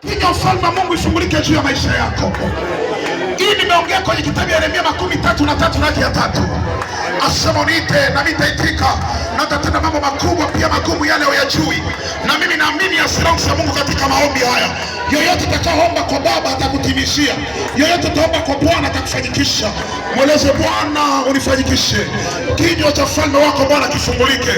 Kinywa ufalme wa Mungu ifungulike juu ya maisha yako. Hii nimeongea kwenye kitabu ya Yeremia 33:3. Asema uniite na nitaitika, na nitatenda mambo makubwa pia magumu yale huyajui. Na mimi naamini asira za Mungu katika maombi haya. Yoyote atakaoomba kwa Baba atakutimishia. Yoyote ataomba kwa Bwana atakufanyikisha. Mweleze Bwana unifanyikishe. Kinywa cha ufalme wako Bwana kifungulike.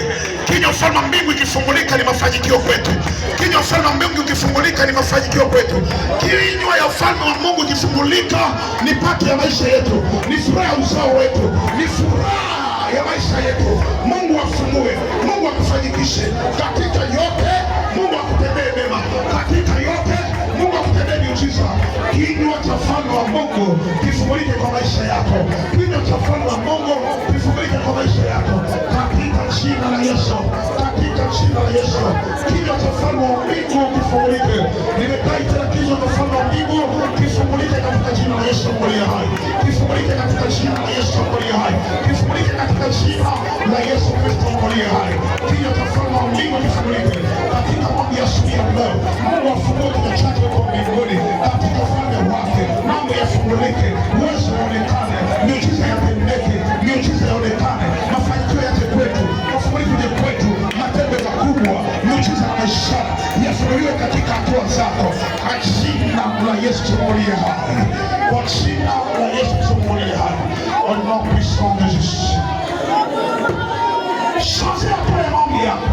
Kinywa ufalme wa mbingu ikifungulika ni mafanikio kwetu. Kinywa ufalme wa mbingu ikifungulika ni mafanikio kwetu. Kinywa ya ufalme wa Mungu ikifungulika ni pati ya maisha yetu, ni furaha ya uzao wetu, ni furaha ya maisha yetu. Mungu afungue, Mungu akufanyikishe katika yote. Mungu akutendee mema katika yote. Mungu akutendee miujiza. Kinywa cha ufalme wa Mungu kifungulike kwa maisha yako. Kinywa cha ufalme wa Mungu kifungulike kwa maisha yako katika jina la Yesu, katika jina la Yesu. Kinywa cha ufalme wa mbingu kifungulike. Nimedai tena kinywa cha ufalme wa mbingu kifungulike katika jina la Yesu aliye hai. Kifungulike katika jina la Yesu aliye hai. Kifungulike katika jina la Yesu Kristo aliye hai. Kinywa cha ufalme wa mbingu kifungulike katika mambo ya asubuhi ya leo. Mungu afungue kinywa chake huko mbinguni katika ufalme wake. Mambo yafungulike, uwezo uonekane, miujiza yatendeke, miujiza yaonekane, mafanikio yaje kwetu, mafanikio kwetu, matendo makubwa, miujiza na ishara yafunuliwe katika hatua zako kwa jina la Yesu aliye hai. Kwa jina la Yesu aliye hai. On n'en puisse en Jésus. Changez après maombi yako.